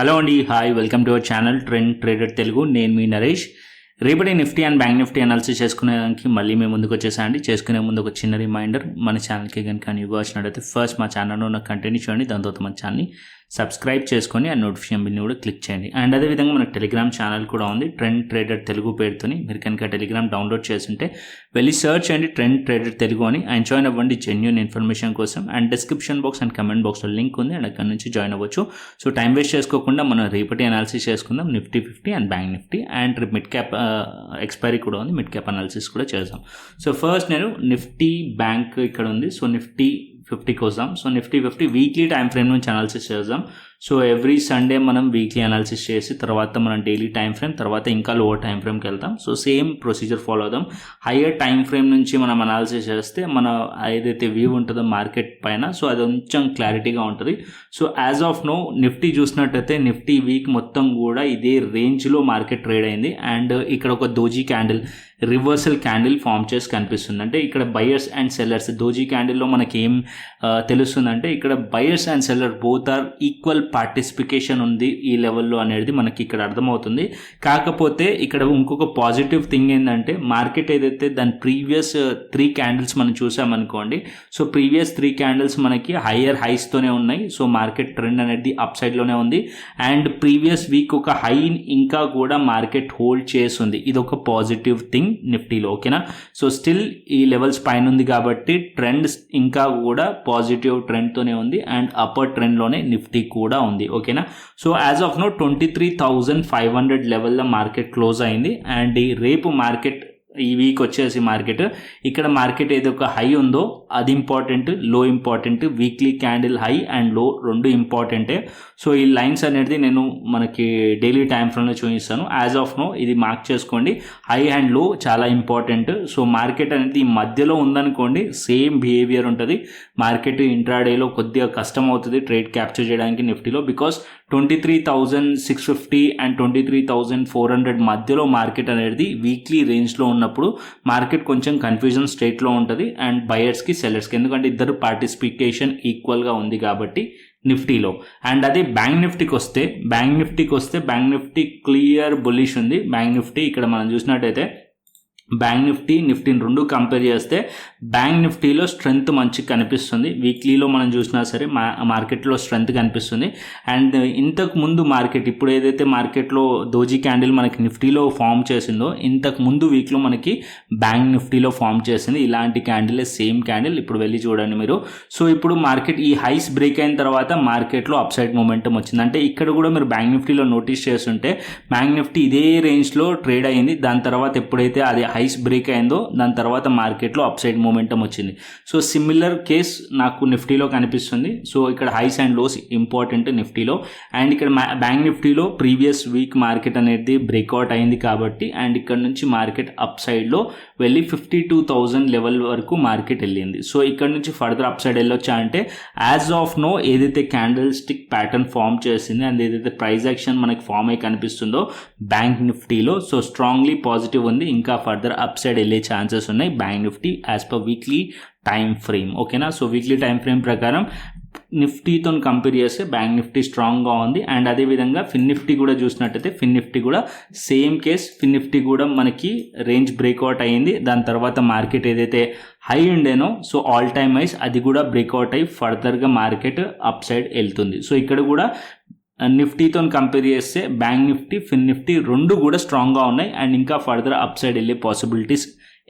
Hello అండి, hi, welcome to our channel trend trader Telugu. నేను మీ నరేష్. రేపటి Nifty and bank Nifty analysis చేసుకునేదానికి మళ్ళీ మేము ముందుకు వచ్చేసా అండి. చేసుకునే ముందు ఒక చిన్న రిమైండర్, మన ఛానల్కి కనుక న్యూగా వచ్చినట్టయితే ఫస్ట్ మా ఛానల్లో ఉన్న కంటెంట్ చూడండి, దాని తర్వాత మన ఛానల్ని సబ్స్క్రైబ్ చేసుకొని ఆ నోటిఫికేషన్ బిల్ని కూడా క్లిక్ చేయండి. అండ్ అదేవిధంగా మనకు టెలిగ్రామ్ ఛానల్ కూడా ఉంది, ట్రెండ్ ట్రేడర్ తెలుగు పేరుతోని. మీరు కనుక టెలిగ్రామ్ డౌన్లోడ్ చేస్తుంటే వెళ్ళి సర్చ్ చేయండి ట్రెండ్ ట్రేడర్ తెలుగు అని, అండ్ జాయిన్ అవ్వండి జెన్యూన్ ఇన్ఫర్మేషన్ కోసం. And description box and comment బాక్స్లో లింక్ ఉంది, అండ్ అక్కడ నుంచి జాయిన్ అవ్వచ్చు. సో టైం వేస్ట్ చేసుకోకుండా మనం రేపటి అనాలిసిస్ చేసుకుందాం, Nifty 50 and bank Nifty. And mid cap expiry కూడా ఉంది, మిడ్ క్యాప్ అనాలిసిస్ కూడా చేద్దాం. సో ఫస్ట్ నేను నిఫ్టీ బ్యాంక్ ఇక్కడ ఉంది. సో నిఫ్టీ 50 కోసం. So Nifty 50 weekly time frame నుంచి అనాలిసిస్ చేద్దాం. సో ఎవ్రీ సండే మనం వీక్లీ అనాలిసిస్ చేసి తర్వాత మనం డైలీ టైం ఫ్రేమ్, తర్వాత ఇంకా లోవర్ టైం ఫ్రేమ్కి వెళ్తాం. సో సేమ్ ప్రొసీజర్ ఫాలో అవుదాం. హయ్యర్ టైం ఫ్రేమ్ నుంచి మనం అనాలిసిస్ చేస్తే మన ఏదైతే వ్యూ ఉంటుందో మార్కెట్ పైన, సో అది కొంచెం క్లారిటీగా ఉంటుంది. So as of now Nifty చూసినట్టయితే నిఫ్టీ వీక్ మొత్తం కూడా ఇదే రేంజ్లో మార్కెట్ ట్రేడ్ అయింది. అండ్ ఇక్కడ ఒక doji candle, reversal candle form చేసి కనిపిస్తుంది. అంటే ఇక్కడ బయర్స్ అండ్ సెల్లర్స్, దోజీ క్యాండిల్లో మనకి ఏం తెలుస్తుందంటే ఇక్కడ buyers and seller both are equal participation ఉంది ఈ లెవెల్లో అనేది మనకి ఇక్కడ అర్థమవుతుంది. కాకపోతే ఇక్కడ ఇంకొక పాజిటివ్ థింగ్ ఏంటంటే మార్కెట్ ఏదైతే దాని ప్రీవియస్ 3 క్యాండిల్స్ మనం చూసామనుకోండి, సో ప్రీవియస్ 3 క్యాండిల్స్ మనకి హయ్యర్ హైస్తోనే ఉన్నాయి. సో మార్కెట్ ట్రెండ్ అనేది అప్ సైడ్లోనే ఉంది. అండ్ ప్రీవియస్ వీక్ ఒక హై ఇంకా కూడా మార్కెట్ హోల్డ్ చేస్తుంది. ఇది ఒక పాజిటివ్ థింగ్ నిఫ్టీలో, ఓకేనా. సో స్టిల్ ఈ లెవెల్స్ పైన ఉంది కాబట్టి ట్రెండ్ ఇంకా కూడా పాజిటివ్ ట్రెండ్తోనే ఉంది. అండ్ అప్పర్ ట్రెండ్లోనే నిఫ్టీ కూడా ఉంది, ఓకేనా. సో యాజ్ ఆఫ్ నో 23,500 లెవెల్లో మార్కెట్ క్లోజ్ అయింది. అండ్ ఈ రేపు మార్కెట్, ఈ వీక్ వచ్చేసి మార్కెట్ ఇక్కడ మార్కెట్ ఏదో ఒక హై ఉందో అది ఇంపార్టెంట్, లో important. Weekly candle high and లో రెండు ఇంపార్టెంటే. సో ఈ లైన్స్ అనేది నేను మనకి డైలీ టైం ఫ్రేమ్లో చూపిస్తాను. యాజ్ ఆఫ్ నో ఇది మార్క్ చేసుకోండి, హై అండ్ లో చాలా ఇంపార్టెంట్. సో మార్కెట్ అనేది ఈ మధ్యలో ఉందనుకోండి, సేమ్ బిహేవియర్ ఉంటుంది. మార్కెట్ ఇంట్రాడేలో కొద్దిగా కష్టం అవుతుంది ట్రేడ్ క్యాప్చర్ చేయడానికి నిఫ్టీలో, బికాస్ 23,650 అండ్ 23,400 మధ్యలో మార్కెట్ అనేది వీక్లీ రేంజ్లో ఉన్నప్పుడు మార్కెట్ కొంచెం కన్ఫ్యూజన్ స్టేట్లో ఉంటుంది. అండ్ బయర్స్కి సెల్లర్స్కి, ఎందుకంటే ఇద్దరు పార్టిసిపేషన్ ఈక్వల్గా ఉంది కాబట్టి నిఫ్టీలో. అండ్ అదే బ్యాంక్ నిఫ్టీకి వస్తే బ్యాంక్ నిఫ్టీ క్లియర్ బుల్లిష్ ఉంది. బ్యాంక్ నిఫ్టీ ఇక్కడ మనం చూసినట్టయితే బ్యాంక్ నిఫ్టీని రెండు కంపేర్ చేస్తే బ్యాంక్ నిఫ్టీలో స్ట్రెంగ్త్ మంచి కనిపిస్తుంది. వీక్లీలో మనం చూసినా సరే మార్కెట్లో స్ట్రెంగ్త్ కనిపిస్తుంది. అండ్ ఇంతకు ముందు మార్కెట్, ఇప్పుడు ఏదైతే మార్కెట్లో దోజీ క్యాండిల్ మనకి నిఫ్టీలో ఫామ్ చేసిందో, ఇంతకు ముందు వీక్లో మనకి బ్యాంక్ నిఫ్టీలో ఫామ్ చేసింది ఇలాంటి క్యాండిల్, సేమ్ క్యాండిల్. ఇప్పుడు వెళ్ళి చూడండి మీరు. సో ఇప్పుడు మార్కెట్ ఈ హైస్ బ్రేక్ అయిన తర్వాత మార్కెట్లో అప్ సైడ్ మూమెంటం వచ్చింది. అంటే ఇక్కడ కూడా మీరు బ్యాంక్ నిఫ్టీలో నోటీస్ చేస్తుంటే బ్యాంక్ నిఫ్టీ ఇదే రేంజ్లో ట్రేడ్ అయింది. దాని తర్వాత ఎప్పుడైతే అది హైస్ బ్రేక్ అయిందో దాని తర్వాత మార్కెట్లో అప్ సైడ్ మూమెంటం వచ్చింది. సో సిమిలర్ కేస్ నాకు నిఫ్టీలో కనిపిస్తుంది. సో ఇక్కడ హైస్ అండ్ లోస్ ఇంపార్టెంట్ నిఫ్టీలో. అండ్ ఇక్కడ బ్యాంక్ నిఫ్టీలో ప్రీవియస్ వీక్ మార్కెట్ అనేది బ్రేక్అవుట్ అయింది కాబట్టి, అండ్ ఇక్కడ నుంచి మార్కెట్ అప్ సైడ్లో వెళ్ళి 52,000 లెవెల్ వరకు మార్కెట్ వెళ్ళింది. సో ఇక్కడ నుంచి ఫర్దర్ అప్ సైడ్ వెళ్ళొచ్చా అంటే యాజ్ ఆఫ్ నో ఏదైతే క్యాండిల్ స్టిక్ ప్యాటర్న్ ఫామ్ చేసింది అండ్ ఏదైతే ప్రైస్ యాక్షన్ మనకి ఫామ్ అయ్యి కనిపిస్తుందో బ్యాంక్ నిఫ్టీలో, సో స్ట్రాంగ్లీ పాజిటివ్ ఉంది. ఇంకా ఫర్దర్ అప్ సైడ్ వెళ్ళే ఛాన్సెస్ ఉన్నాయి bank Nifty as per weekly time frame, ఓకేనా. సో వీక్లీ టైం ఫ్రేమ్ ప్రకారం నిఫ్టీతో కంపేర్ చేస్తే బ్యాంక్ నిఫ్టీ స్ట్రాంగ్గా ఉంది. అండ్ అదేవిధంగా ఫిన్ నిఫ్టీ కూడా చూసినట్టయితే ఫిన్ నిఫ్టీ కూడా సేమ్ కేస్. ఫిన్ నిఫ్టీ కూడా మనకి రేంజ్ బ్రేక్అవుట్ అయ్యింది. దాని తర్వాత మార్కెట్ ఏదైతే హై ఉండేనో, సో ఆల్ టైమ్ హైస్, అది కూడా బ్రేక్అవుట్ అయ్యి ఫర్దర్గా మార్కెట్ అప్ సైడ్ వెళ్తుంది. సో ఇక్కడ కూడా నిఫ్టీతో కంపేర్ చేస్తే బ్యాంక్ నిఫ్టీ, ఫిన్ నిఫ్టీ రెండు కూడా స్ట్రాంగ్గా ఉన్నాయి. అండ్ ఇంకా ఫర్దర్ అప్ సైడ్ వెళ్ళే పాసిబిలిటీస్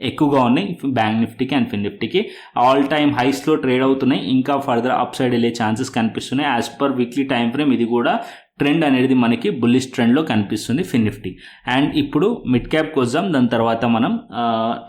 ఎక్కువగా ఉన్నాయి బ్యాంక్ నిఫ్టీకి అండ్ ఫిన్ నిఫ్టీకి. ఆల్ టైమ్ హైస్లో ట్రేడ్ అవుతున్నాయి. ఇంకా ఫర్దర్ అప్ సైడ్ వెళ్ళే ఛాన్సెస్ కనిపిస్తున్నాయి. As per weekly time frame ఇది కూడా ట్రెండ్ అనేది మనకి బుల్లిష్ ట్రెండ్లో కనిపిస్తుంది ఫిన్ నిఫ్టీ. అండ్ ఇప్పుడు మిడ్ క్యాప్కి వద్దాం, దాని తర్వాత మనం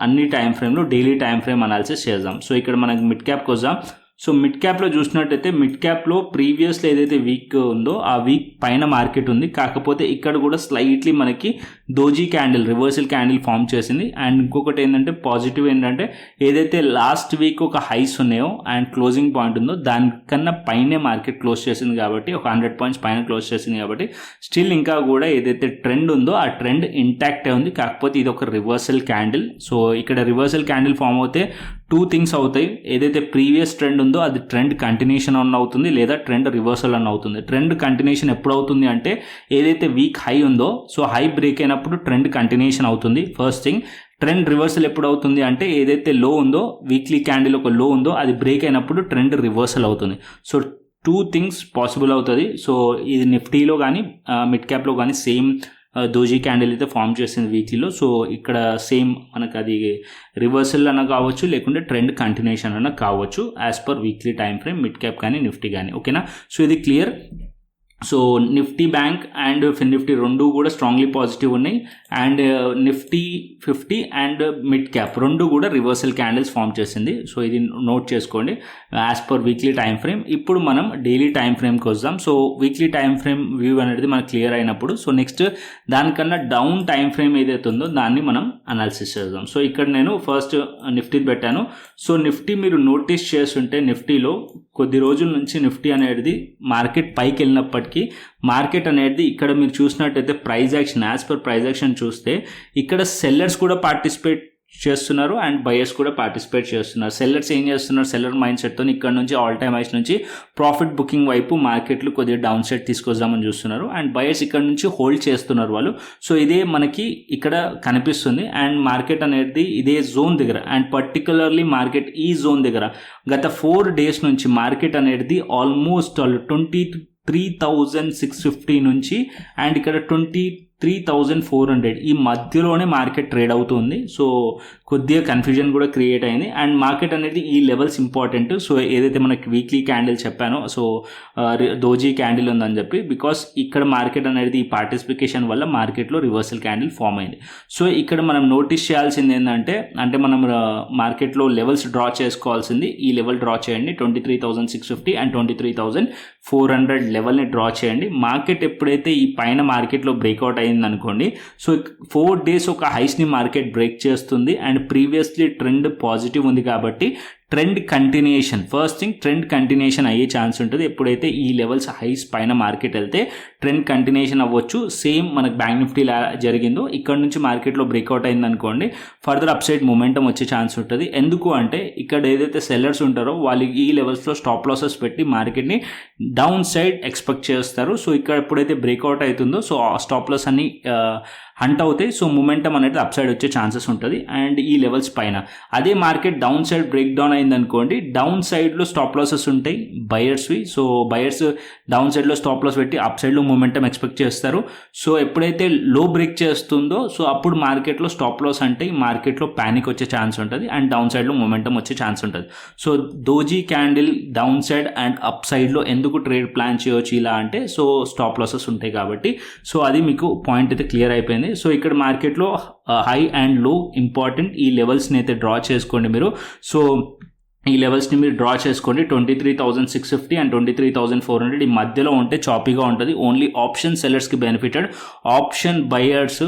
అన్ని టైం ఫ్రేమ్లో డైలీ టైం ఫ్రేమ్ అనాలిసిస్ చేద్దాం. సో ఇక్కడ మనకి మిడ్ క్యాప్కి వద్దాం. సో మిడ్ క్యాప్లో చూసినట్టయితే మిడ్ క్యాప్లో ప్రీవియస్లో ఏదైతే వీక్ ఉందో ఆ వీక్ పైన మార్కెట్ ఉంది. కాకపోతే ఇక్కడ కూడా స్లైట్లీ మనకి doji candle, reversal candle form చేసింది. అండ్ ఇంకొకటి ఏంటంటే పాజిటివ్ ఏంటంటే ఏదైతే లాస్ట్ వీక్ ఒక హైస్ ఉన్నాయో అండ్ క్లోజింగ్ పాయింట్ ఉందో దానికన్నా పైనే మార్కెట్ క్లోజ్ చేసింది కాబట్టి, ఒక 100 పాయింట్స్ పైన క్లోజ్ చేసింది కాబట్టి స్టిల్ ఇంకా కూడా ఏదైతే ట్రెండ్ ఉందో ఆ ట్రెండ్ ఇంటాక్ట్ ఉంది. కాకపోతే ఇది ఒక రివర్సల్ క్యాండిల్. సో ఇక్కడ రివర్సల్ క్యాండిల్ ఫామ్ అవుతే టూ థింగ్స్ అవుతాయి. ఏదైతే ప్రీవియస్ ట్రెండ్ ఉందో అది ట్రెండ్ కంటిన్యూషన్ అన్న అవుతుంది, లేదా ట్రెండ్ రివర్సల్ అన్న అవుతుంది. ట్రెండ్ కంటిన్యూషన్ ఎప్పుడు అవుతుంది అంటే ఏదైతే వీక్ హై ఉందో సో హై బ్రేక్ అయినప్పుడు ట్రెండ్ కంటిన్యూషన్ అవుతుంది ఫస్ట్ థింగ్. ట్రెండ్ రివర్సల్ ఎప్పుడు అవుతుంది అంటే ఏదైతే లో ఉందో వీక్లీ క్యాండిల్ ఒక లో ఉందో అది బ్రేక్ అయినప్పుడు ట్రెండ్ రివర్సల్ అవుతుంది. సో టూ థింగ్స్ పాసిబుల్ అవుతుంది. సో ఇది నిఫ్టీలో కానీ మిడ్ క్యాప్లో కానీ సేమ్ దోజీ క్యాండిల్ అయితే ఫామ్ చేసింది వీక్లీలో. సో ఇక్కడ సేమ్ మనకు అది రివర్సల్ అన్న కావచ్చు, లేకుంటే ట్రెండ్ కంటిన్యూషన్ అన్న కావచ్చు as per weekly time frame mid cap కానీ నిఫ్టీ కానీ. ఓకేనా, సో ఇది clear. So Nifty bank and fin Nifty రెండు కూడా స్ట్రాంగ్లీ పాజిటివ్ ఉన్నాయి. And Nifty 50 and mid cap రెండు కూడా రివర్సల్ క్యాండిల్స్ ఫామ్ చేసింది. సో ఇది నోట్ చేసుకోండి as per weekly time frame. ఇప్పుడు మనం డైలీ టైం ఫ్రేమ్కి వద్దాం. So weekly time frame view అనేది మనకు క్లియర్ అయినప్పుడు సో నెక్స్ట్ దానికన్నా డౌన్ టైం ఫ్రేమ్ ఏదైతే ఉందో దాన్ని మనం అనాలిసిస్ చేద్దాం. సో ఇక్కడ నేను ఫస్ట్ నిఫ్టీ పెట్టాను. సో నిఫ్టీ మీరు నోటీస్ చేస్తుంటే నిఫ్టీలో కొద్ది రోజుల నుంచి నిఫ్టీ అనేది మార్కెట్ పైకి వెళ్ళినప్పటికీ మార్కెట్ అనేది ఇక్కడ మీరు చూసినట్టయితే price action as per price action చూస్తే ఇక్కడ సెల్లర్స్ కూడా పార్టిసిపేట్ చేస్తున్నారు అండ్ బయర్స్ కూడా పార్టిసిపేట్ చేస్తున్నారు. సెల్లర్స్ ఏం చేస్తున్నారు, సెల్లర్ మైండ్ సెట్తో ఇక్కడ నుంచి ఆల్ టైమ్ హైస్ నుంచి ప్రాఫిట్ బుకింగ్ వైపు మార్కెట్లు కొద్దిగా డౌన్ సైడ్ తీసుకొద్దామని చూస్తున్నారు. అండ్ బయర్స్ ఇక్కడ నుంచి హోల్డ్ చేస్తున్నారు వాళ్ళు. సో ఇదే మనకి ఇక్కడ కనిపిస్తుంది. అండ్ మార్కెట్ అనేది ఇదే జోన్ దగ్గర అండ్ పర్టికులర్లీ మార్కెట్ ఈ జోన్ దగ్గర గత 4 days నుంచి మార్కెట్ అనేది ఆల్మోస్ట్ 23,650 నుంచి అండ్ ఇక్కడ 23,400 ఈ మధ్యలోనే మార్కెట్ ట్రేడ్ అవుతుంది. సో కొద్దిగా కన్ఫ్యూజన్ కూడా క్రియేట్ అయింది. అండ్ మార్కెట్ అనేది ఈ లెవెల్స్ ఇంపార్టెంట్. సో ఏదైతే మనకి వీక్లీ క్యాండిల్ చెప్పానో సో దోజీ క్యాండిల్ ఉందని చెప్పి బికాస్ ఇక్కడ మార్కెట్ అనేది ఈ పార్టిసిపేషన్ వల్ల మార్కెట్లో రివర్సల్ క్యాండిల్ ఫామ్ అయింది. సో ఇక్కడ మనం నోటీస్ చేయాల్సింది ఏంటంటే మనం మార్కెట్లో లెవెల్స్ డ్రా చేసుకోవాల్సింది. ఈ లెవెల్ డ్రా చేయండి 23,650 అండ్ 23,400 లెవెల్ని డ్రా చేయండి. మార్కెట్ ఎప్పుడైతే ఈ పైన మార్కెట్లో బ్రేక్అవుట్ అయింది అనుకోండి సో 4 days ఒక హైస్ని మార్కెట్ బ్రేక్ చేస్తుంది. అండ్ ప్రీవియస్లీ ట్రెండ్ పాజిటివ్ ఉంది కాబట్టి trend continuation first thing trend continuation అయ్యే ఛాన్స్ ఉంటుంది. ఎప్పుడైతే ఈ లెవెల్స్ హైస్ పైన మార్కెట్ వెళ్తే ట్రెండ్ కంటిన్యూషన్ అవ్వచ్చు. సేమ్ మనకు బ్యాంక్ నిఫ్టీ జరిగిందో ఇక్కడ నుంచి మార్కెట్లో బ్రేక్అవుట్ అయింది అనుకోండి ఫర్దర్ అప్ సైడ్ మొమెంటం వచ్చే ఛాన్స్ ఉంటుంది. ఎందుకు అంటే ఇక్కడ ఏదైతే సెల్లర్స్ ఉంటారో వాళ్ళు ఈ లెవెల్స్లో స్టాప్ లాసెస్ పెట్టి మార్కెట్ని డౌన్ సైడ్ ఎక్స్పెక్ట్ చేస్తారు. సో ఇక్కడ ఎప్పుడైతే బ్రేక్అవుట్ అవుతుందో సో ఆ స్టాప్ లాస్ అన్ని హంట్ అవుతాయి. సో మొమెంటం అనేది అప్ సైడ్ వచ్చే ఛాన్సెస్ ఉంటుంది. అండ్ ఈ లెవెల్స్ పైన అదే market down side break down అయింది అనుకోండి డౌన్ సైడ్లో స్టాప్ లాసెస్ ఉంటాయి బయర్స్వి. సో బయర్స్ డౌన్ సైడ్లో స్టాప్ లాస్ పెట్టి అప్ సైడ్లో మొమెంటం ఎక్స్పెక్ట్ చేస్తారు. సో ఎప్పుడైతే లో బ్రేక్ చేస్తుందో సో అప్పుడు మార్కెట్లో స్టాప్ లాస్ అంటే మార్కెట్లో ప్యానిక్ వచ్చే ఛాన్స్ ఉంటుంది అండ్ డౌన్ సైడ్లో మొమెంటం వచ్చే ఛాన్స్ ఉంటుంది. So doji candle downside and up సైడ్లో ఎందుకు ట్రేడ్ ప్లాన్ చేయవచ్చు ఇలా అంటే సో స్టాప్ లాసెస్ ఉంటాయి కాబట్టి. సో అది మీకు పాయింట్ అయితే క్లియర్ అయిపోయింది. సో ఇక్కడ మార్కెట్లో హై అండ్ లో ఇంపార్టెంట్. ఈ లెవెల్స్ని అయితే డ్రా చేసుకోండి మీరు. సో ఈ లెవెల్స్ని మీరు డ్రా చేసుకోండి 23,650 అండ్ 23,400 ఈ మధ్యలో ఉంటే చాపీగా ఉంటుంది. ఓన్లీ ఆప్షన్ సెల్లర్స్కి benefited. Option buyers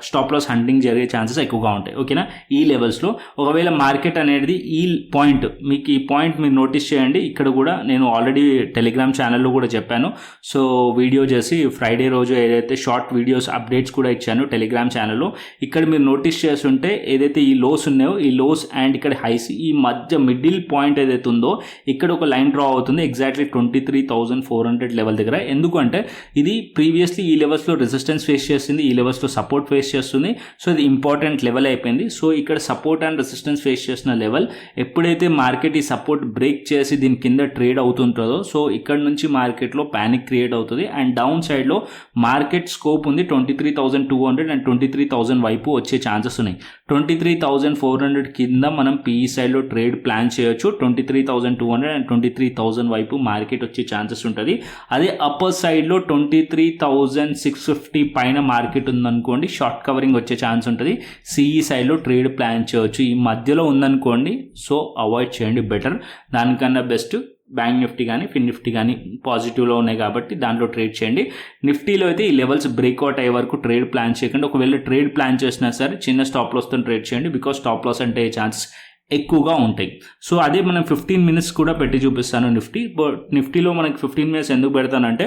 stop loss hunting జరిగే ఛాన్సెస్ ఎక్కువగా ఉంటాయి. ఓకేనా, ఈ లెవెల్స్లో ఒకవేళ మార్కెట్ అనేది ఈ పాయింట్ మీకు ఈ పాయింట్ మీరు నోటీస్ చేయండి. ఇక్కడ కూడా నేను ఆల్రెడీ టెలిగ్రామ్ ఛానల్లో కూడా చెప్పాను. సో వీడియో చేసి ఫ్రైడే రోజు ఏదైతే షార్ట్ వీడియోస్ అప్డేట్స్ కూడా ఇచ్చాను టెలిగ్రామ్ ఛానల్లో. ఇక్కడ మీరు నోటీస్ చేస్తుంటే ఏదైతే ఈ లోస్ ఉన్నాయో ఈ లోస్ అండ్ ఇక్కడ హైస్ ఈ మధ్య మిడిల్ పాయింట్ ఏదైతే ఉందో ఇక్కడ ఒక లైన్ డ్రా అవుతుంది ఎగ్జాక్ట్లీ 23,400 లెవెల్ దగ్గర. ఎందుకంటే ఇది ప్రీవియస్లీ ఈ లెవెల్స్లో రెసిస్టెన్స్ ఫేస్ చేస్తుంది, ఈ లెవెల్స్లో సపోర్ట్ ఫేస్ చేస్తుంది. సో ఇది ఇంపార్టెంట్ లెవెల్ అయిపోయింది. సో ఇక్కడ సపోర్ట్ అండ్ రెసిస్టెన్స్ ఫేస్ చేసిన లెవెల్ ఎప్పుడైతే మార్కెట్ ఈ సపోర్ట్ బ్రేక్ చేసి దీని కింద ట్రేడ్ అవుతుంటుందో సో ఇక్కడ నుంచి మార్కెట్లో ప్యానిక్ క్రియేట్ అవుతుంది అండ్ డౌన్ సైడ్లో మార్కెట్ స్కోప్ ఉంది 23,200 అండ్ 23,000 వైపు వచ్చే ఛాన్సెస్ ఉన్నాయి. 23,400 కింద మనం పీఈ సైడ్లో ట్రేడ్ ప్లాన్ చేయొచ్చు. 23,200 అండ్ 23,000 వైపు మార్కెట్ వచ్చే ఛాన్సెస్ ఉంటుంది. అదే అప్పర్ సైడ్లో 23,650 పైన మార్కెట్ ఉందనుకోండి షార్ట్ కవరింగ్ వచ్చే ఛాన్స్ ఉంటుంది. సిఈ సైడ్లో ట్రేడ్ ప్లాన్ చేయొచ్చు. ఈ మధ్యలో ఉందనుకోండి సో అవాయిడ్ చేయండి బెటర్. దానికన్నా బెస్ట్ బ్యాంక్ నిఫ్టీ కానీ ఫిన్ నిఫ్టీ కానీ పాజిటివ్లో ఉన్నాయి కాబట్టి దాంట్లో ట్రేడ్ చేయండి. నిఫ్టీలో అయితే ఈ లెవెల్స్ బ్రేక్అవుట్ అయ్యే వరకు ట్రేడ్ ప్లాన్ చేయకండి. ఒకవేళ ట్రేడ్ ప్లాన్ చేసినా సరే చిన్న స్టాప్ లాస్తో ట్రేడ్ చేయండి బికాస్ స్టాప్ లాస్ అంటే ఛాన్సెస్ ఎక్కువగా ఉంటాయి. సో అదే మనం 15 minutes కూడా పెట్టి చూపిస్తాను నిఫ్టీ. బట్ నిఫ్టీలో మనకి 15 minutes ఎందుకు పెడతానంటే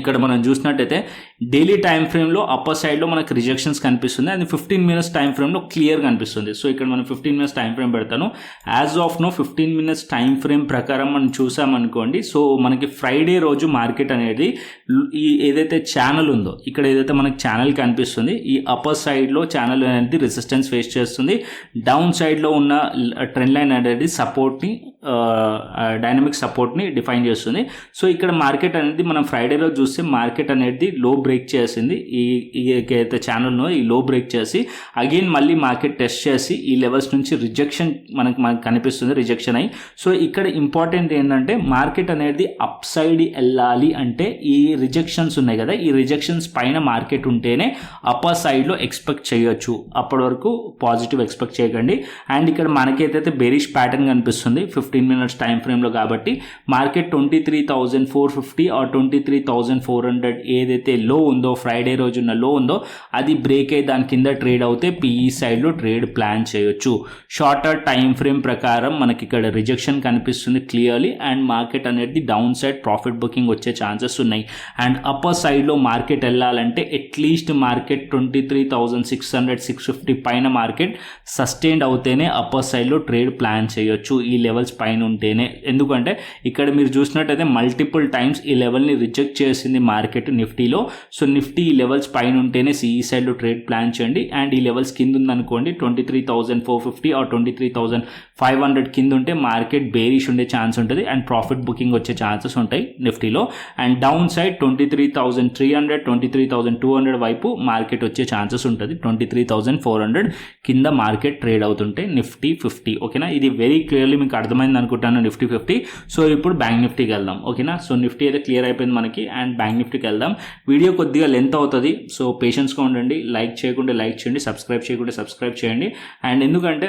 ఇక్కడ మనం చూసినట్టయితే డైలీ టైం ఫ్రేమ్లో అప్పర్ సైడ్లో మనకు రిజెక్షన్స్ కనిపిస్తుంది, అది 15 minutes టైం ఫ్రేమ్లో క్లియర్ కనిపిస్తుంది. సో ఇక్కడ మనం 15 minutes టైం ఫ్రేమ్ పెడతాను. As of now 15 minutes time frame ప్రకారం మనం చూసామనుకోండి, సో మనకి ఫ్రైడే రోజు మార్కెట్ అనేది ఈ ఏదైతే ఛానల్ ఉందో, ఇక్కడ ఏదైతే మనకి ఛానల్ కనిపిస్తుంది, ఈ అప్పర్ సైడ్లో ఛానల్ అనేది రెసిస్టెన్స్ ఫేస్ చేస్తుంది, డౌన్ సైడ్లో ఉన్న ట్రెండ్ లైన్ అనేది సపోర్ట్ని డైనమిక్ సపోర్ట్ని డిఫైన్ చేస్తుంది. సో ఇక్కడ మార్కెట్ అనేది మనం ఫ్రైడే రోజు చూస్తే మార్కెట్ అనేది లో బ్రేక్ చేసింది, ఈ ఏదైతే ఛానల్నో ఈ లో బ్రేక్ చేసి అగైన్ మళ్ళీ మార్కెట్ టెస్ట్ చేసి ఈ లెవెల్స్ నుంచి రిజెక్షన్ మనకు కనిపిస్తుంది, రిజెక్షన్ అయ్యి. సో ఇక్కడ ఇంపార్టెంట్ ఏంటంటే మార్కెట్ అనేది అప్ సైడ్ వెళ్ళాలి అంటే ఈ రిజెక్షన్స్ ఉన్నాయి కదా, ఈ రిజెక్షన్స్ పైన మార్కెట్ ఉంటేనే అప్పర్ సైడ్లో ఎక్స్పెక్ట్ చేయొచ్చు, అప్పటి వరకు పాజిటివ్ ఎక్స్పెక్ట్ చేయకండి. అండ్ ఇక్కడ మనకైతే బేరిష్ ప్యాటర్న్ కనిపిస్తుంది 15 minutes టైం ఫ్రేమ్లో, కాబట్టి మార్కెట్ 23,450 ఆర్ 23,400 ఏదైతే లో ఉందో ఫ్రైడే రోజున్న లో ఉందో అది బ్రేక్ అయ్యి దాని కింద ట్రేడ్ అవుతే పిఈ సైడ్లో ట్రేడ్ ప్లాన్ చేయొచ్చు. షార్టర్ టైం ఫ్రేమ్ ప్రకారం మనకి ఇక్కడ రిజెక్షన్ కనిపిస్తుంది క్లియర్లీ, అండ్ మార్కెట్ అనేది డౌన్ సైడ్ ప్రాఫిట్ బుకింగ్ వచ్చే ఛాన్సెస్ ఉన్నాయి. అండ్ అప్పర్ సైడ్లో మార్కెట్ వెళ్ళాలంటే అట్లీస్ట్ మార్కెట్ 23,600 650 పైన మార్కెట్ సస్టైన్డ్ అవుతేనే అప్పర్ సైడ్లో ట్రేడ్ ప్లాన్ చేయొచ్చు, ఈ లెవెల్స్ పైన ఉంటేనే. ఎందుకంటే ఇక్కడ మీరు చూసినట్టయితే మల్టిపుల్ టైమ్స్ ఈ లెవెల్ని రిజెక్ట్ చేసింది మార్కెట్ నిఫ్టీలో. సో నిఫ్టీ ఈ లెవెల్స్ పైన ఉంటేనే సిఈ సైడ్లో ట్రేడ్ ప్లాన్ చేయండి. అండ్ ఈ లెవెల్స్ కింద ఉందనుకోండి 23,450 ఆర్ 23,500 కింద ఉంటే మార్కెట్ బేరిష్ ఉండే ఛాన్స్ ఉంటుంది అండ్ ప్రాఫిట్ బుకింగ్ వచ్చే ఛాన్సెస్ ఉంటాయి నిఫ్టీలో. అండ్ డౌన్ సైడ్ 23,300 23,200 వైపు మార్కెట్ వచ్చే ఛాన్సెస్ ఉంటుంది. 23,400 కింద మార్కెట్ ట్రేడ్ అవుతుంటే నిఫ్టీ 50. ఓకేనా, ఇది వెరీ క్లియర్లీ మీకు అర్థమైంది అనుకుంటాను నిఫ్టీ 50. సో ఇప్పుడు బ్యాంక్ నిఫ్టీకి వెళ్దాం. ఓకేనా, సో నిఫ్టీ అయితే క్లియర్ అయిపోయింది మనకి, అండ్ బ్యాంక్ నిఫ్టీకి వెళ్దాం. వీడియో కొద్దిగా లెంత్ అవుతుంది, సో పేషెన్స్గా ఉండండి. లైక్ చేయకుండా లైక్ చేయండి, సబ్స్క్రైబ్ చేయకుండా సబ్స్క్రైబ్ చేయండి. అండ్ ఎందుకంటే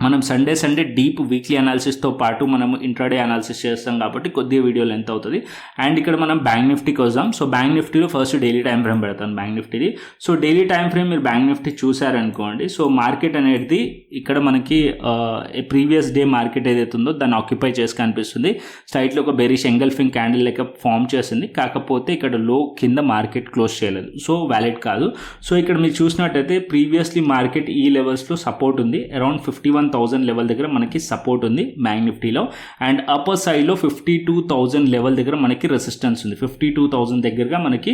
మనం సండే డీప్ వీక్లీ అనాలిసిస్తో పాటు మనం ఇంట్రాడే అనాలిసిస్ చేస్తాం కాబట్టి కొద్దిగా వీడియో లెంత్ అవుతుంది. అండ్ ఇక్కడ మనం బ్యాంక్ నిఫ్టీకి వద్దాం. సో బ్యాంక్ నిఫ్టీలో ఫస్ట్ డైలీ టైం ఫ్రేమ్ పెడతాను బ్యాంక్ నిఫ్టీది. సో డైలీ టైం ఫ్రేమ్ మీరు బ్యాంక్ నిఫ్టీ చూసారనుకోండి, సో మార్కెట్ అనేది ఇక్కడ మనకి ప్రీవియస్ డే మార్కెట్ ఏదైతే ఉందో దాన్ని ఆక్యుపై చేసి కనిపిస్తుంది. స్ట్రైట్లో ఒక బెరిష్ ఎంగల్ఫింగ్ క్యాండిల్ లెక్క ఫామ్ చేసింది, కాకపోతే ఇక్కడ లో కింద మార్కెట్ క్లోజ్ చేయలేదు, సో వ్యాలిడ్ కాదు. సో ఇక్కడ మీరు చూసినట్టయితే ప్రీవియస్లీ మార్కెట్ ఈ లెవెల్స్లో సపోర్ట్ ఉంది, అరౌండ్ 51,000 లెవెల్ దగ్గర మనకి సపోర్ట్ ఉంది బ్యాంక్ నిఫ్టీలో. అండ్ అప్పర్ సైడ్లో 52,000 లెవెల్ దగ్గర మనకి రెసిస్టెన్స్ ఉంది, 52,000 దగ్గరగా మనకి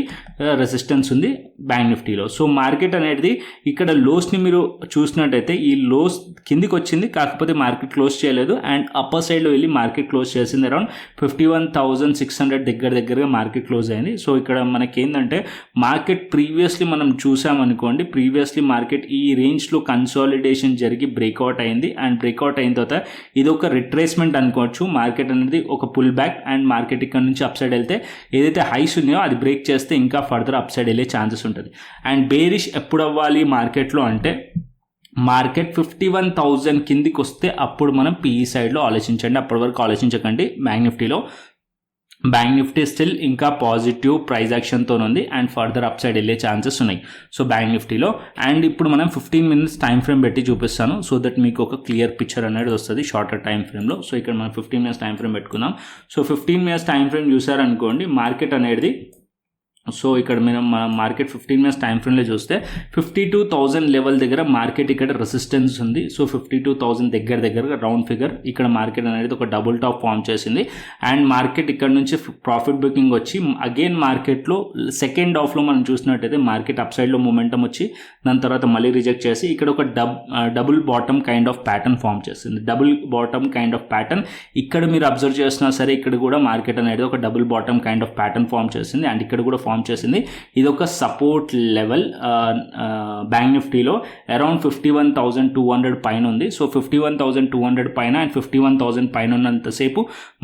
రెసిస్టెన్స్ ఉంది బ్యాంక్ నిఫ్టీలో. సో మార్కెట్ అనేది ఇక్కడ లోస్ని మీరు చూసినట్టయితే ఈ లోస్ కిందికి వచ్చింది, కాకపోతే మార్కెట్ క్లోజ్ చేయలేదు. అండ్ అప్పర్ సైడ్లో వెళ్ళి మార్కెట్ క్లోజ్ చేసింది, అరౌండ్ 51,600 దగ్గరగా మార్కెట్ క్లోజ్ అయింది. సో ఇక్కడ మనకి ఏంటంటే మార్కెట్ ప్రీవియస్లీ మనం చూసామనుకోండి, ప్రీవియస్లీ మార్కెట్ ఈ రేంజ్లో కన్సాలిడేషన్ జరిగి బ్రేక్అవుట్ అయింది. అండ్ బ్రేక్అవుట్ అయిన తర్వాత ఇది ఒక రిట్రేస్మెంట్ అనుకోవచ్చు. మార్కెట్ అనేది ఒక పుల్ బ్యాక్, అండ్ మార్కెట్ ఇక్కడ నుంచి అప్ సైడ్ వెళ్తే ఏదైతే హైస్ ఉన్నాయో అది బ్రేక్ చేస్తే ఇంకా ఫర్దర్ అప్ సైడ్ వెళ్ళే ఛాన్సెస్ ఉంటుంది. అండ్ బేరిష్ ఎప్పుడు అవ్వాలి మార్కెట్లో అంటే మార్కెట్ 51,000 కిందికి వస్తే అప్పుడు మనం పిఈ సైడ్లో ఆలోచించండి, అప్పటి వరకు ఆలోచించకండి బ్యాంక్ నిఫ్టీలో. బ్యాంక్ నిఫ్టీ స్టిల్ ఇంకా పాజిటివ్ ప్రైస్ యాక్షన్తో ఉంది అండ్ ఫర్దర్ అప్ సైడ్ వెళ్ళే ఛాన్సెస్ ఉన్నాయి సో బ్యాంక్ నిఫ్టీలో. అండ్ ఇప్పుడు మనం 15 minutes టైం ఫ్రేమ్ పెట్టి చూపిస్తాను, సో దట్ మీకు ఒక క్లియర్ పిక్చర్ అనేది వస్తుంది షార్టర్ టైం ఫ్రేమ్లో. సో ఇక్కడ మనం 15 minutes టైం ఫ్రేమ్ పెట్టుకుందాం. సో 15 minutes టైం ఫ్రేమ్ చూసారనుకోండి, మార్కెట్ అనేది సో ఇక్కడ మనం మార్కెట్ 15 minutes టైం ఫ్రేమ్లో చూస్తే 52,000 లెవెల్ దగ్గర మార్కెట్ ఇక్కడ రెసిస్టెన్స్ ఉంది. సో 52,000 దగ్గరగా రౌండ్ ఫిగర్ ఇక్కడ మార్కెట్ అనేది ఒక డబుల్ టాప్ ఫామ్ చేసింది. అండ్ మార్కెట్ ఇక్కడ నుంచి ప్రాఫిట్ బుకింగ్ వచ్చి అగైన్ మార్కెట్లో సెకండ్ హాఫ్లో మనం చూసినట్టయితే మార్కెట్ అప్ సైడ్లో మూమెంటం వచ్చి దాని తర్వాత మళ్ళీ రిజెక్ట్ చేసి ఇక్కడ ఒక double bottom kind of pattern form చేసింది. Double bottom kind of pattern ఇక్కడ మీరు అబ్జర్వ్ చేసినా సరే ఇక్కడ కూడా మార్కెట్ అనేది ఒక double bottom kind of pattern form చేసింది. అండ్ ఇక్కడ కూడా ఫామ్ చేసింది. ఇది ఒక సపోర్ట్ లెవెల్ బ్యాంక్ నిఫ్టీలో అరౌండ్ 51,200 పైన ఉంది. సో 51,200 పైన అండ్ 51,000 పైన ఉన్నంతసేపు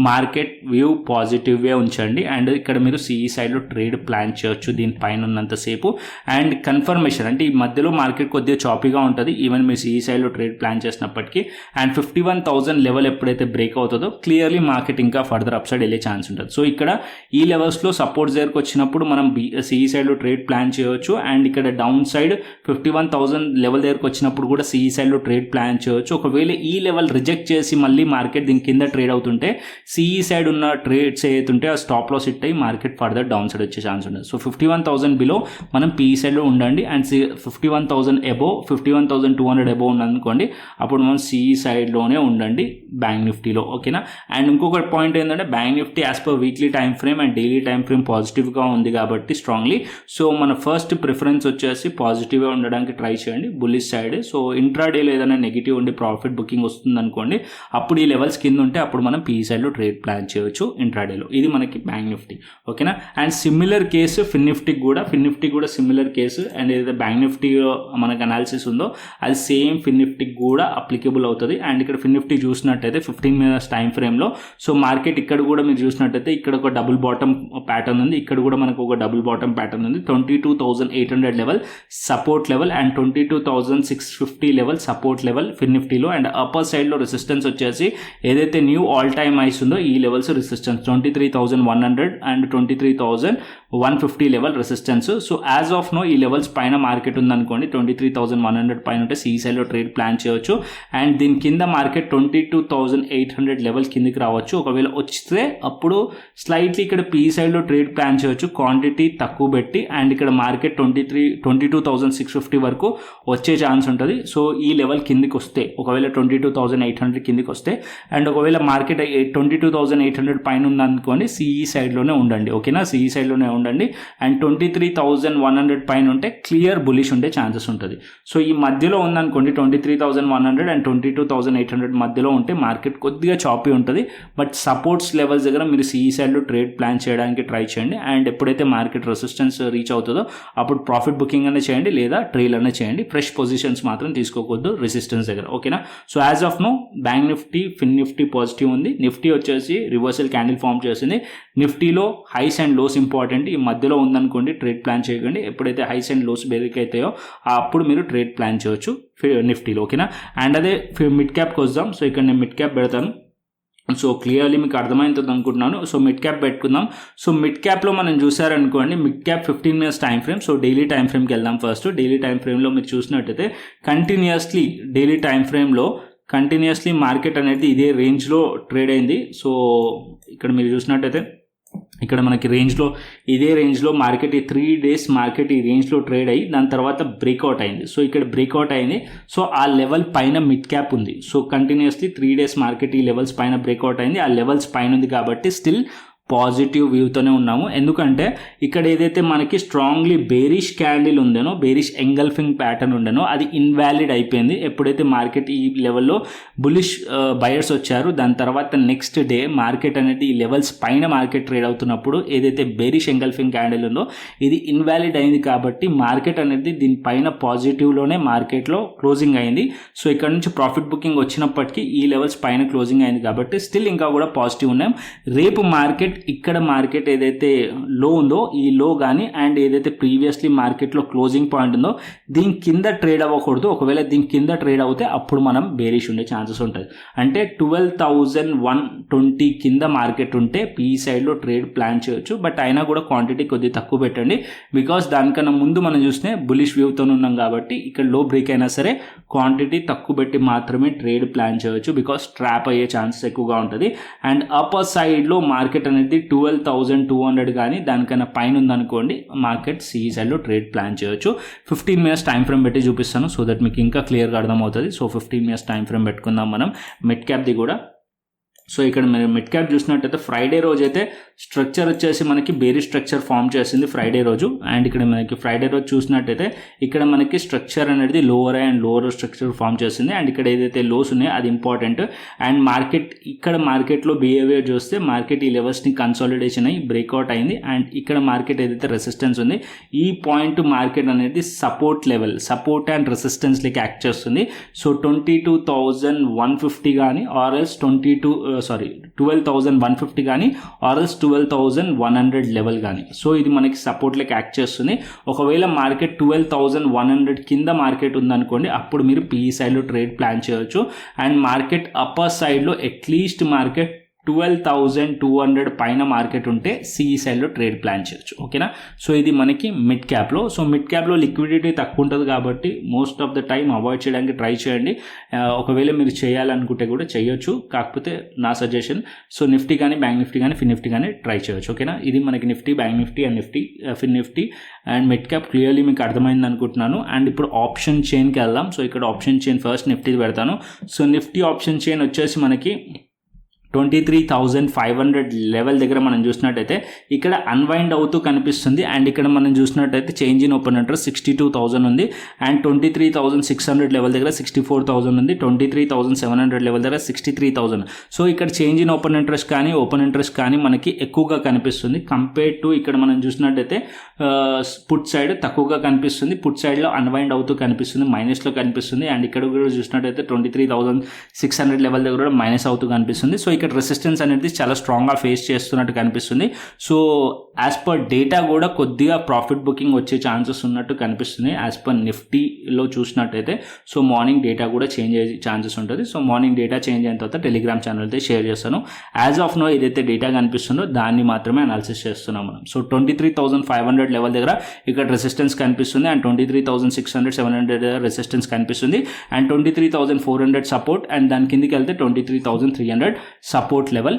మార్కెట్ వ్యూ పాజిటివ్గా ఉంచండి. అండ్ ఇక్కడ మీరు సిఈ సైడ్లో ట్రేడ్ ప్లాన్ చేయొచ్చు దీనిపైన ఉన్నంతసేపు. అండ్ కన్ఫర్మేషన్ అంటే ఈ మధ్యలో మార్కెట్ కొద్దిగా చాపీగా ఉంటుంది ఈవెన్ మీరు సిఈ సైడ్లో ట్రేడ్ ప్లాన్ చేసినప్పటికీ. అండ్ 51,000 లెవెల్ ఎప్పుడైతే బ్రేక్ అవుతుందో క్లియర్లీ మార్కెట్ ఇంకా ఫర్దర్ అప్ సైడ్ వెళ్ళే ఛాన్స్ ఉంటుంది. సో ఇక్కడ ఈ లెవెల్స్లో సపోర్ట్ దగ్గరకు వచ్చినప్పుడు మనం మనం సిఈ సైడ్లో ట్రేడ్ ప్లాన్ చేయవచ్చు. అండ్ ఇక్కడ డౌన్ సైడ్ 51,000 లెవెల్ దగ్గరకు వచ్చినప్పుడు కూడా సిఈ సైడ్లో ట్రేడ్ ప్లాన్ చేయవచ్చు. ఒకవేళ ఈ లెవెల్ రిజెక్ట్ చేసి మళ్ళీ మార్కెట్ దీని కింద ట్రేడ్ అవుతుంటే సిఈ సైడ్ ఉన్న ట్రేడ్స్ ఏదైతుంటే ఆ స్టాప్ లాస్ హిట్ అయ్యి మార్కెట్ ఫర్దర్ డౌన్ సైడ్ వచ్చే ఛాన్స్ ఉంటుంది. సో 51,000 బిలో మనం పిఈ సైడ్లో ఉండండి. అండ్ 51,000 అబోవ్ 51,200 అబోవ్ ఉందనుకోండి, అప్పుడు మనం సిఈ సైడ్లోనే ఉండండి బ్యాంక్ నిఫ్టీలో. ఓకేనా. అండ్ ఇంకొక పాయింట్ ఏంటంటే bank Nifty as per weekly time frame and daily time frame పాజిటివ్గా ఉంది కాబట్టి స్ట్రాంగ్లీ. సో మన ఫస్ట్ ప్రిఫరెన్స్ వచ్చేసి పాజిటివ్గా ఉండడానికి ట్రై చేయండి బుల్లిష్ సైడ్. సో ఇంట్రాడేలో ఏదైనా నెగిటివ్ ఉండి ప్రాఫిట్ బుకింగ్ వస్తుంది అనుకోండి, అప్పుడు ఈ లెవెల్స్ కింద ఉంటే అప్పుడు మనం పిఈ సైడ్లో ట్రేడ్ ప్లాన్ చేయవచ్చు ఇంట్రాడేలో. ఇది మనకి బ్యాంక్ నిఫ్టీ. ఓకేనా. అండ్ సిమిలర్ కేసు ఫిన్ నిఫ్టీకి కూడా సిమిలర్ కేసు. అండ్ ఏదైతే బ్యాంక్ నిఫ్టీలో మనకు అనాలిసిస్ ఉందో అది సేమ్ ఫిన్ నిఫ్టీకి కూడా అప్లికేబుల్ అవుతుంది. అండ్ ఇక్కడ ఫిన్ నిఫ్టీ చూసినట్టయితే 15 minutes టైం ఫ్రేమ్లో సో మార్కెట్ ఇక్కడ కూడా మీరు చూసినట్టయితే ఇక్కడ ఒక డబుల్ బాటమ్ ప్యాటర్న్ ఉంది, ఇక్కడ కూడా మనకు ఒక డబుల్ బాటమ్ ప్యాటర్న్ ఉంది. 22,800 level support level and 22,650 level support level fin నిఫ్టీలో. అండ్ అప్పర్ సైడ్లో రెసిస్టెన్స్ వచ్చేసి ఏదైతే న్యూ ఆల్ టైమ్ హైస్ ఉందో ఈ levels resistance 23,100 and 23,150 level resistance. So as of now ఈ లెవెల్స్ పైన మార్కెట్ ఉందనుకోండి, 23,100 పైన ఉంటే సిఈ సైడ్లో ట్రేడ్ ప్లాన్ చేయవచ్చు. అండ్ దీని కింద మార్కెట్ 22,800 లెవెల్ కిందికి రావచ్చు. ఒకవేళ వస్తే అప్పుడు స్లైట్లీ ఇక్కడ పిఈ సైడ్లో ట్రేడ్ ప్లాన్ చేయవచ్చు క్వాంటిటీ తక్కువ పెట్టి. అండ్ ఇక్కడ మార్కెట్ 22,650 వరకు వచ్చే ఛాన్స్ ఉంటుంది. సో ఈ లెవెల్ కిందికి వస్తే ఒకవేళ 22,800 కిందికి వస్తే అండ్ ఒకవేళ మార్కెట్ 22,800 పైన ఉందనుకోండి సిఈ సైడ్లోనే ఉండండి. ఓకేనా. సిఈ సైడ్లోనే ఉండండి. అండ్ 23,100 పైన ఉంటే క్లియర్ బులిష్ ఉండే ఛాన్సెస్ ఉంటుంది. సో ఈ మధ్యలో ఉందనుకోండి 23,100 అండ్ 22,800 మధ్యలో ఉంటే మార్కెట్ కొద్దిగా చాపీ ఉంటుంది. బట్ సపోర్ట్స్ లెవెల్స్ దగ్గర మీరు సిఈ సైడ్లో ట్రేడ్ ప్లాన్ చేయడానికి ట్రై చేయండి. అండ్ ఎప్పుడైతే మార్కెట్ రెసిస్టెన్స్ రీచ్ అవుతుందో అప్పుడు ప్రాఫిట్ బుకింగ్ అనే చేయండి లేదా ట్రేల్ అనే చేయండి. ఫ్రెష్ పొజిషన్స్ మాత్రం తీసుకోకూడదు రెసిస్టెన్స్ దగ్గర. ఓకేనా. So as of now bank Nifty fin Nifty positive ఉంది. నిఫ్టీ వచ్చేసి రివర్సల్ క్యాండిల్ ఫామ్ చేసింది. నిఫ్టీలో హైస్ అండ్ లోస్ ఇంపార్టెంట్. ఈ మధ్యలో ఉందనుకోండి ట్రేడ్ ప్లాన్ చేయకండి. ఎప్పుడైతే హైస్ అండ్ లోస్ బేరిక్ అవుతాయో అప్పుడు మీరు ట్రేడ్ ప్లాన్ చేయవచ్చు నిఫ్టీలో. ఓకేనా. అండ్ అదే మిడ్ క్యాప్కి వద్దాం. సో ఇక్కడ నేను మిడ్ క్యాప్ పెడతాను. సో క్లియర్లీ మీకు అర్థమవుతుంది అనుకుంటున్నాను. సో మిడ్ క్యాప్ పెట్టుకుందాం. సో మిడ్ క్యాప్లో మనం చూసారనుకోండి mid cap 15 minutes time frame. So daily time ఫ్రేమ్కి వెళ్దాం. ఫస్ట్ డైలీ టైం ఫ్రేమ్లో మీరు చూసినట్టయితే కంటిన్యూస్లీ డైలీ టైం ఫ్రేమ్లో కంటిన్యూస్లీ మార్కెట్ అనేది ఇదే రేంజ్లో ట్రేడ్ అయింది. సో ఇక్కడ మీరు చూసినట్టయితే ఇక్కడ మనకి ఇదే రేంజ్లో మార్కెట్ ఈ 3 days మార్కెట్ ఈ రేంజ్లో ట్రేడ్ అయ్యి దాని తర్వాత బ్రేక్అవుట్ అయింది. సో ఇక్కడ బ్రేక్అవుట్ అయింది. సో ఆ లెవెల్ పైన మిడ్ క్యాప్ ఉంది. సో కంటిన్యూస్లీ 3 days మార్కెట్ ఈ లెవెల్స్ పైన బ్రేక్అవుట్ అయింది. ఆ లెవెల్స్ పైన ఉంది కాబట్టి స్టిల్ పాజిటివ్ వ్యూతోనే ఉన్నాము. ఎందుకంటే ఇక్కడ ఏదైతే మనకి స్ట్రాంగ్లీ బేరిష్ క్యాండిల్ ఉందనో బేరిష్ ఎంగల్ఫింగ్ ప్యాటర్న్ ఉండనో అది ఇన్వాలిడ్ అయిపోయింది. ఎప్పుడైతే మార్కెట్ ఈ లెవెల్లో బులిష్ బయర్స్ వచ్చారు దాని తర్వాత నెక్స్ట్ డే మార్కెట్ అనేది ఈ లెవెల్స్ పైన మార్కెట్ ట్రేడ్ అవుతున్నప్పుడు ఏదైతే బేరిష్ ఎంగల్ఫింగ్ క్యాండిల్ ఉందో ఇది ఇన్వాలిడ్ అయింది కాబట్టి మార్కెట్ అనేది దీనిపైన పాజిటివ్లోనే మార్కెట్లో క్లోజింగ్ అయింది. సో ఇక్కడ నుంచి ప్రాఫిట్ బుకింగ్ వచ్చినప్పటికీ ఈ లెవెల్స్ పైన క్లోజింగ్ అయింది కాబట్టి స్టిల్ ఇంకా కూడా పాజిటివ్ ఉన్నాం. రేపు మార్కెట్ ఇక్కడ మార్కెట్ ఏదైతే లో ఉందో ఈ లో కానీ అండ్ ఏదైతే ప్రీవియస్లీ మార్కెట్లో క్లోజింగ్ పాయింట్ ఉందో దీని కింద ట్రేడ్ అవ్వకూడదు. ఒకవేళ దీని కింద ట్రేడ్ అవుతే అప్పుడు మనం బేరిష్ ఉండే ఛాన్సెస్ ఉంటుంది. అంటే 12,120 కింద మార్కెట్ ఉంటే పీ సైడ్లో ట్రేడ్ ప్లాన్ చేయొచ్చు. బట్ అయినా కూడా క్వాంటిటీ కొద్దిగా తక్కువ పెట్టండి. బికాస్ దానికన్నా ముందు మనం చూస్తే బులిష్ వ్యూతో ఉన్నాం కాబట్టి ఇక్కడ లో బ్రేక్ అయినా సరే క్వాంటిటీ తక్కువ పెట్టి మాత్రమే ట్రేడ్ ప్లాన్ చేయొచ్చు. బికాస్ ట్రాప్ అయ్యే ఛాన్సెస్ ఎక్కువగా ఉంటుంది. అండ్ అప్పర్ సైడ్లో మార్కెట్ అనేది 12,200 కానీ దానికన్నా పైన ఉందనుకోండి మార్కెట్ సిఈ సైడ్లో ట్రేడ్ ప్లాన్ చేయొచ్చు. 15 minutes టైం ఫ్రేమ్ పెట్టి చూపిస్తాను సో దట్ మీకు ఇంకా క్లియర్గా అర్థమవుతుంది. సో 15 minutes టైం ఫ్రేమ్ పెట్టుకుందాం మనం మిడ్ క్యాప్ది కూడా. సో ఇక్కడ మీరు మిడ్ క్యాప్ చూసినట్టయితే ఫ్రైడే రోజు అయితే స్ట్రక్చర్ వచ్చేసి మనకి బేరీ స్ట్రక్చర్ ఫామ్ చేసింది ఫ్రైడే రోజు. అండ్ ఇక్కడ మనకి ఫ్రైడే రోజు చూసినట్టయితే ఇక్కడ మనకి స్ట్రక్చర్ అనేది lower and lower structure form చేసింది. అండ్ ఇక్కడ ఏదైతే లోస్ ఉన్నాయో అది ఇంపార్టెంట్. అండ్ ఇక్కడ మార్కెట్లో బిహేవియర్ చూస్తే మార్కెట్ ఈ లెవెల్స్ని కన్సాలిడేషన్ అయ్యి బ్రేక్అవుట్ అయింది. అండ్ ఇక్కడ మార్కెట్ ఏదైతే రెసిస్టెన్స్ ఉంది ఈ పాయింట్ మార్కెట్ అనేది సపోర్ట్ సపోర్ట్ అండ్ రెసిస్టెన్స్ లెక్క యాక్ట్ చేస్తుంది. సో 22,150 కానీ ఆర్ఎల్స్ 12,150 కానీ ఆర్ఎల్స్ 12,100 లెవెల్ కానీ. సో ఇది మనకి సపోర్ట్ లెక్క యాక్ట్ చేస్తుంది. ఒకవేళ మార్కెట్ 12,100 కింద మార్కెట్ ఉందనుకోండి అప్పుడు మీరు పీఈ సైడ్లో ట్రేడ్ ప్లాన్ చేయొచ్చు. అండ్ మార్కెట్ అప్పర్ సైడ్లో అట్లీస్ట్ మార్కెట్ 12,200 పైన మార్కెట్ ఉంటే సిఈ సైడ్లో ట్రేడ్ ప్లాన్ చేయొచ్చు. ఓకేనా. సో ఇది మనకి మిడ్ క్యాప్లో. సో మిడ్ క్యాప్లో లిక్విడిటీ తక్కువ ఉంటుంది కాబట్టి most of the time avoid చేయడానికి ట్రై చేయండి. ఒకవేళ మీరు చేయాలనుకుంటే కూడా చేయొచ్చు, కాకపోతే నా సజెషన్. సో నిఫ్టీ కానీ బ్యాంక్ నిఫ్టీ కానీ ఫిన్ నిఫ్టీ కానీ ట్రై చేయొచ్చు. ఓకేనా. ఇది మనకి Nifty, bank Nifty and Nifty, fin Nifty and mid cap clearly మీకు అర్థమైంది అనుకుంటున్నాను. అండ్ ఇప్పుడు ఆప్షన్ చైన్కి వెళ్దాం. సో ఇక్కడ ఆప్షన్ చైన్ ఫస్ట్ నిఫ్టీ పెడతాను. సో నిఫ్టీ ఆప్షన్ చైన్ వచ్చేసి మనకి 23,500 లెవెల్ దగ్గర మనం చూసినట్టయితే ఇక్కడ అన్వైండ్ అవుతూ కనిపిస్తుంది. అండ్ ఇక్కడ మనం చూసినట్టయితే చేంజ్ ఇన్ ఓపెన్ ఇంట్రెస్ట్ 62,000 ఉంది. అండ్ 23,600 లెవెల్ దగ్గర 64,000 ఉంది. 23,700 లెవెల్ దగ్గర 63,000. సో ఇక్కడ చేంజ్ ఇన్ ఓపెన్ ఇంట్రెస్ట్ కానీ ఓపెన్ ఇంట్రెస్ట్ కానీ మనకి ఎక్కువగా కనిపిస్తుంది కంపేర్ టు ఇక్కడ మనం చూసినట్టయితే పుట్ సైడ్ తక్కువగా కనిపిస్తుంది. పుట్ సైడ్లో అన్వైండ్ అవుతూ కనిపిస్తుంది, మైనస్లో కనిపిస్తుంది. అండ్ ఇక్కడ కూడా చూసినట్టయితే 23,600 లెవెల్ దగ్గర కూడా మైనస్ అవుతూ కనిపిస్తుంది. సో ఇక్కడ రెసిస్టెన్స్ అనేది చాలా స్ట్రాంగ్గా ఫేస్ చేస్తున్నట్టు కనిపిస్తుంది. సో యాజ్ పర్ డేటా కూడా కొద్దిగా ప్రాఫిట్ బుకింగ్ వచ్చే ఛాన్సెస్ ఉన్నట్టు కనిపిస్తుంది యాజ్ పర్ నిఫ్టీలో చూసినట్టయితే. సో మార్నింగ్ డేటా కూడా చేంజ్ అయ్యే ఛాన్సెస్ ఉంటుంది. సో మార్నింగ్ డేటా చేంజ్ అయిన తర్వాత టెలిగ్రామ్ ఛానల్ అయితే షేర్ చేస్తాను. యాజ్ ఆఫ్ నో ఏదైతే డేటా కనిపిస్తుందో దాన్ని మాత్రమే అనాలిసిస్ చేస్తున్నాం మనం. సో 23,500 లెవెల్ దగ్గర ఇక్కడ రెసిస్టెన్స్ కనిపిస్తుంది. అండ్ 23,600, 700 రెసిస్టెన్స్ కనిపిస్తుంది. And 23,400 support. అండ్ దాని కిందికి వెళ్తే 23,300 సపోర్ట్ లెవెల్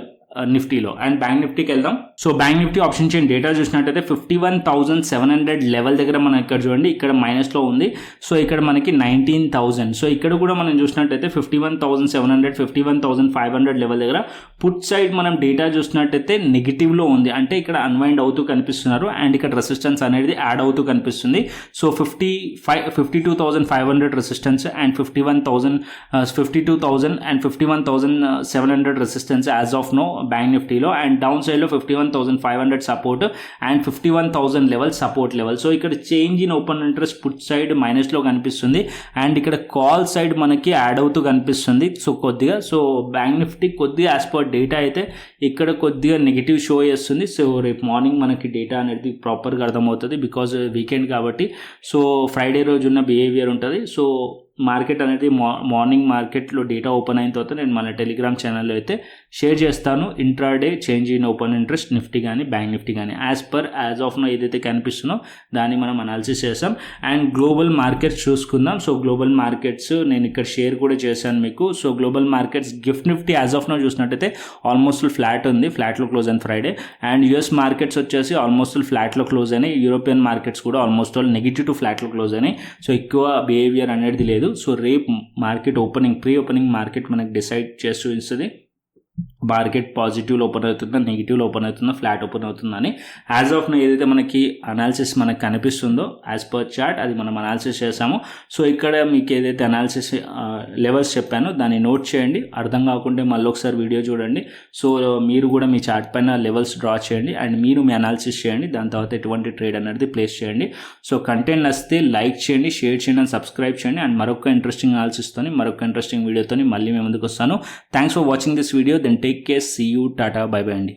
నిఫ్టీలో. అండ్ బ్యాంక్ నిఫ్టీకి వెళ్దాం. So bank Nifty option chain data చూసినట్టయితే 51,700 లెవెల్ దగ్గర మనం ఇక్కడ చూడండి ఇక్కడ మైనస్లో ఉంది. సో ఇక్కడ మనకి 19,000. సో ఇక్కడ కూడా మనం చూసినట్టయితే 51,700, 51,500 లెవెల్ దగ్గర పుట్ సైడ్ మనం డేటా చూసినట్టయితే నెగిటివ్లో ఉంది. అంటే ఇక్కడ అన్వైండ్ అవుతూ కనిపిస్తున్నారు. అండ్ ఇక్కడ రెసిస్టెన్స్ అనేది యాడ్ అవుతూ కనిపిస్తుంది. So 52,500 resistance and 52,000 and 51,700 resistance as of now bank నిఫ్టీలో. అండ్ డౌన్ సైడ్లో 51,500 support and 51,000 level support level. So ఇక్కడ change in open interest put side మైనస్లో కనిపిస్తుంది. అండ్ ఇక్కడ కాల్ సైడ్ మనకి యాడ్ అవుతూ కనిపిస్తుంది. సో కొద్దిగా సో బ్యాంక్ నిఫ్టీ కొద్దిగా యాజ్ పర్ డేటా అయితే ఇక్కడ కొద్దిగా నెగిటివ్ షో చేస్తుంది. సో రేపు మార్నింగ్ మనకి డేటా అనేది ప్రాపర్గా అర్థమవుతుంది బికాజ్ వీకెండ్ కాబట్టి. సో ఫ్రైడే రోజు ఉన్న బిహేవియర్ ఉంటుంది. సో మార్కెట్ అనేది మార్నింగ్ మార్కెట్లో డేటా ఓపెన్ అయిన తర్వాత నేను మన టెలిగ్రామ్ ఛానల్లో అయితే షేర్ చేస్తాను. Intraday change in open interest Nifty కానీ బ్యాంక్ నిఫ్టీ కానీ యాజ్ ఆఫ్ నో ఏదైతే కనిపిస్తుందో దాన్ని మనం అనాలిసిస్ చేస్తాం. అండ్ గ్లోబల్ మార్కెట్స్ చూసుకుందాం. సో గ్లోబల్ మార్కెట్స్ నేను ఇక్కడ షేర్ కూడా చేశాను మీకు. So global markets gift Nifty as of now చూసినట్టయితే ఆల్మోస్ట్ ఫ్లాట్ ఉంది, ఫ్లాట్లో క్లోజ్ అయిన ఫ్రైడే. అండ్ యూఎస్ మార్కెట్స్ వచ్చేసి ఆల్మోస్ట్ ఫ్లాట్లో క్లోజ్ అయినాయి. యూరోపియన్ మార్కెట్స్ కూడా ఆల్మోస్ట్ నెగిటివ్ టు ఫ్లాట్లో క్లోజ్ అయినాయి. సో ఎక్కువ బిహేవియర్ అనేది లేదు. సో రేపు market opening pre opening market మనకి డిసైడ్ చేస్తూ ఇస్తుంది మార్కెట్ పాజిటివ్లో ఓపెన్ అవుతుందా, నెగిటివ్లో ఓపెన్ అవుతుందా, ఫ్లాట్ ఓపెన్ అవుతుందని. యాజ్ ఆఫ్ నో ఏదైతే మనకి అనాలిసిస్ మనకు కనిపిస్తుందో యాజ్ పర్ చార్ట్ అది మనం అనాలిసిస్ చేసాము. సో ఇక్కడ మీకు ఏదైతే అనాలిసిస్ లెవెల్స్ చెప్పానో దాన్ని నోట్ చేయండి. అర్థం కాకుంటే మళ్ళీ ఒకసారి వీడియో చూడండి. సో మీరు కూడా మీ చార్ట్ పైన లెవెల్స్ డ్రా చేయండి అండ్ మీరు మీ అనాలిసిస్ చేయండి. దాని తర్వాత ఎటువంటి ట్రేడ్ అనేది ప్లేస్ చేయండి. సో కంటెంట్ నచ్చితే లైక్ చేయండి, షేర్ చేయండి అండ్ సబ్స్క్రైబ్ చేయండి. అండ్ మరొక ఇంట్రెస్టింగ్ అనాలిసిస్తో మరొక ఇంట్రెస్టింగ్ వీడియోతో మళ్ళీ మేము ముందుకు వస్తాను. Thanks for watching this video. Then take care, see you, ta ta, bye bye అండి.